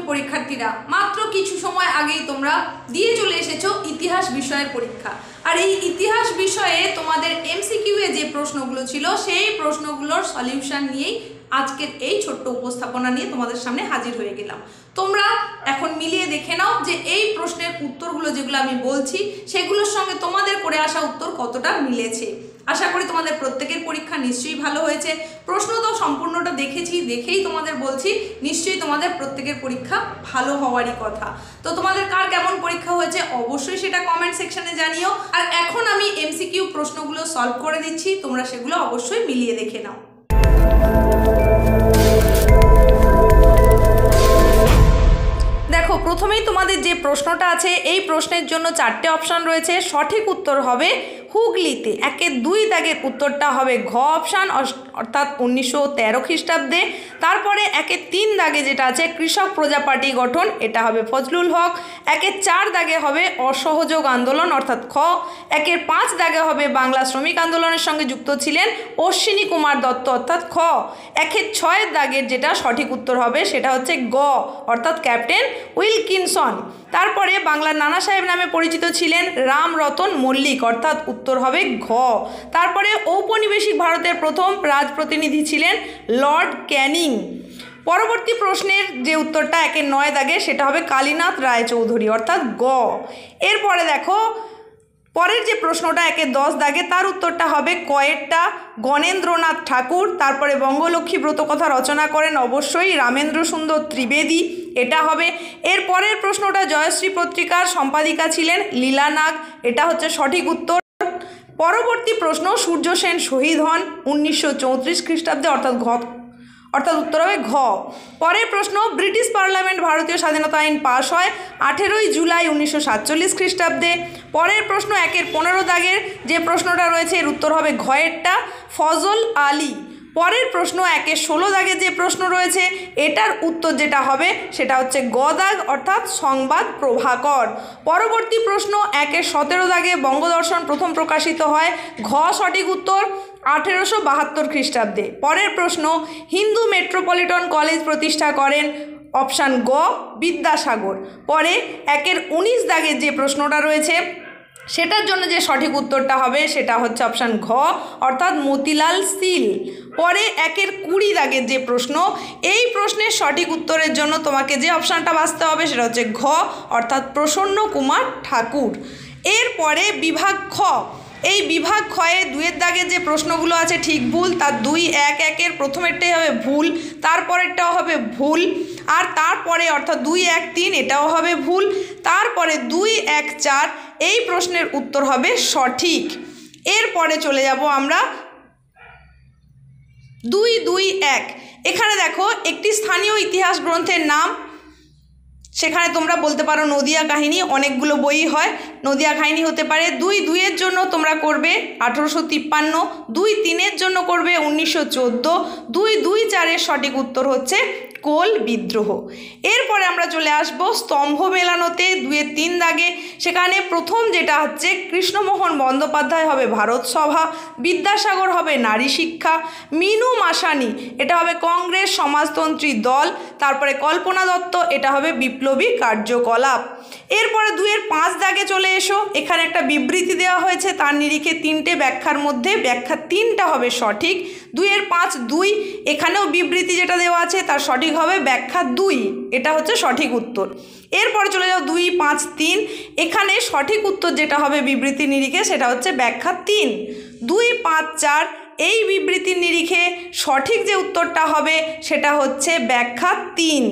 পরীক্ষার্থীরা, মাত্র কিছু সময় আগেই তোমরা দিয়ে চলে এসেছো ইতিহাস বিষয়ের পরীক্ষা। আর এই ইতিহাস বিষয়ে তোমাদের এমসিকিউ এ যে প্রশ্নগুলো ছিল সেই প্রশ্নগুলোর সলিউশন নিয়েই আজকের এই ছোট্ট উপস্থাপনা নিয়ে তোমাদের সামনে হাজির হয়ে গেলাম। তোমরা এখন মিলিয়ে দেখে নাও যে এই প্রশ্নের উত্তরগুলো যেগুলো আমি বলছি সেগুলোর সঙ্গে তোমাদের করে আসা উত্তর কতটা মিলেছে। আশা করি তোমাদের প্রত্যেকের পরীক্ষা নিশ্চয়ই ভালো হয়েছে। প্রশ্ন তো সম্পূর্ণটা দেখেই তোমাদের বলছি নিশ্চয়ই তোমাদের প্রত্যেকের পরীক্ষা ভালো হওয়ারই কথা। তো তোমাদের কার কেমন পরীক্ষা হয়েছে অবশ্যই সেটা কমেন্ট সেকশনে জানিও। আর এখন আমি এমসিকিউ প্রশ্নগুলো সলভ করে দিচ্ছি, তোমরা সেগুলো অবশ্যই মিলিয়ে দেখে নাও। দেখো, প্রথমেই তোমাদের যে প্রশ্নটা আছে এই প্রশ্নের জন্য 4টে অপশান রয়েছে। সঠিক উত্তর হবে হুগলিতে। 1-2 দাগের উত্তরটা হবে ঘ অপশান, অর্থাৎ 1913 খ্রিস্টাব্দে। তারপরে 1-3 দাগে যেটা আছে কৃষক প্রজা পার্টি গঠন, এটা হবে ফজলুল হক। 1-4 দাগে হবে অসহযোগ আন্দোলন, অর্থাৎ খ। 1-5 দাগে হবে বাংলা শ্রমিক আন্দোলনের সঙ্গে যুক্ত ছিলেন অশ্বিনী কুমার দত্ত, অর্থাৎ খ। 1-6 দাগের যেটা সঠিক উত্তর হবে সেটা হচ্ছে গ, অর্থাৎ ক্যাপ্টেন উইলকিনসন। তারপরে বাংলার নানা সাহেব নামে পরিচিত ছিলেন রামরতন মল্লিক, অর্থাৎ উত্তর হবে ঘ। তারপরে ঔপনিবেশিক ভারতের প্রথম রাজপ্রতিনিধি ছিলেন লর্ড ক্যানিং। পরবর্তী প্রশ্নের যে উত্তরটা 1-9 দাগে সেটা হবে কালীনাথ রায়চৌধুরী, অর্থাৎ গ। এরপরে দেখো পরের যে প্রশ্নটা 1-10 দাগে তার উত্তরটা হবে কয়েরটা গণেন্দ্রনাথ ঠাকুর। তারপরে বঙ্গলক্ষ্মী ব্রতকথা রচনা করেন অবশ্যই রামেন্দ্র সুন্দর ত্রিবেদী, এটা হবে। এর পরের প্রশ্নটা জয়শ্রী পত্রিকার সম্পাদিকা ছিলেন লীলা নাগ, এটা হচ্ছে সঠিক উত্তর। পরবর্তী প্রশ্ন সূর্য সেন শহীদ হন 1934 খ্রিস্টাব্দে, অর্থাৎ উত্তর হবে ঘ। পরের প্রশ্ন ব্রিটিশ পার্লামেন্ট ভারতীয় স্বাধীনতা আইন পাশ হয় 18 জুলাই 1947 খ্রিস্টাব্দে। পরের প্রশ্ন 1-15 দাগের যে প্রশ্নটা রয়েছে এর উত্তর হবে ঘয়েরটা ফজল আলী। পরের প্রশ্ন 1-16 দাগের যে প্রশ্ন রয়েছে এটার উত্তর যেটা হবে সেটা হচ্ছে গ দাগ, অর্থাৎ সংবাদ প্রভাকর। পরবর্তী প্রশ্ন 1-17 দাগে বঙ্গদর্শন প্রথম প্রকাশিত হয় ঘ, সঠিক উত্তর 1872 খ্রিস্টাব্দে। পরের প্রশ্ন হিন্দু মেট্রোপলিটন কলেজ প্রতিষ্ঠা করেন অপশান গ বিদ্যাসাগর। পরে 1-19 দাগের যে প্রশ্নটা রয়েছে সেটার জন্য যে সঠিক উত্তরটা হবে সেটা হচ্ছে অপশান ঘ, অর্থাৎ মতিলাল সিল। পরে 1-20 দাগের যে প্রশ্ন এই প্রশ্নের সঠিক উত্তরের জন্য তোমাকে যে অপশানটা বাছতে হবে সেটা হচ্ছে ঘ, অর্থাৎ প্রসন্ন কুমার ঠাকুর। এরপরে বিভাগ খ, এই বিভাগ ক্ষয়ে 2 দাগের যে প্রশ্নগুলো আছে ঠিক ভুল তার 2-1-1-এর প্রথমেরটাই হবে ভুল, তারপরেরটাও হবে ভুল, আর তারপরে অর্থাৎ 2-1-3 এটাও হবে ভুল, তারপরে 2-1-4 এই প্রশ্নের উত্তর হবে সঠিক। এরপরে চলে যাব আমরা 2-2-1। এখানে দেখো একটি স্থানীয় ইতিহাস গ্রন্থের নাম, সেখানে তোমরা বলতে পারো নদিয়া কাহিনী, অনেকগুলো বই হয়, নদিয়া কাহিনী হতে পারে। 2-2-এর জন্য তোমরা করবে 1853, 2-3-এর জন্য করবে 1914, 2-2-4-এর সঠিক উত্তর হচ্ছে কোল বিদ্রোহ। এরপরে আমরা চলে আসব স্তম্ভ মেলানোতে 2-3 দাগে, সেখানে প্রথম যেটা হচ্ছে কৃষ্ণমোহন বন্দ্যোপাধ্যায় হবে ভারত সভা, বিদ্যাসাগর হবে নারী শিক্ষা, মিনু মাসানি এটা হবে কংগ্রেস সমাজতন্ত্রী দল, তারপরে কল্পনা দত্ত এটা হবে বিপ্লবী কার্যকলাপ। এরপরে 2-5 দাগে চলে এসো, এখানে একটা বিবৃতি দেওয়া হয়েছে তার নিরিখে 3টে ব্যাখ্যার মধ্যে ব্যাখ্যা 3টা হবে সঠিক। 2-5-2 এখানেও বিবৃতি যেটা দেওয়া আছে তার সঠিক হবে ব্যাখ্যা 2, এটা হচ্ছে সঠিক উত্তর। এরপরে চলে যাও 2-5-3, এখানে সঠিক উত্তর যেটা হবে বিবৃতির নিরিখে সেটা হচ্ছে ব্যাখ্যা 3। 2-5-4 এই বিবৃতির নিরিখে সঠিক যে উত্তরটা হবে সেটা হচ্ছে ব্যাখ্যা 3।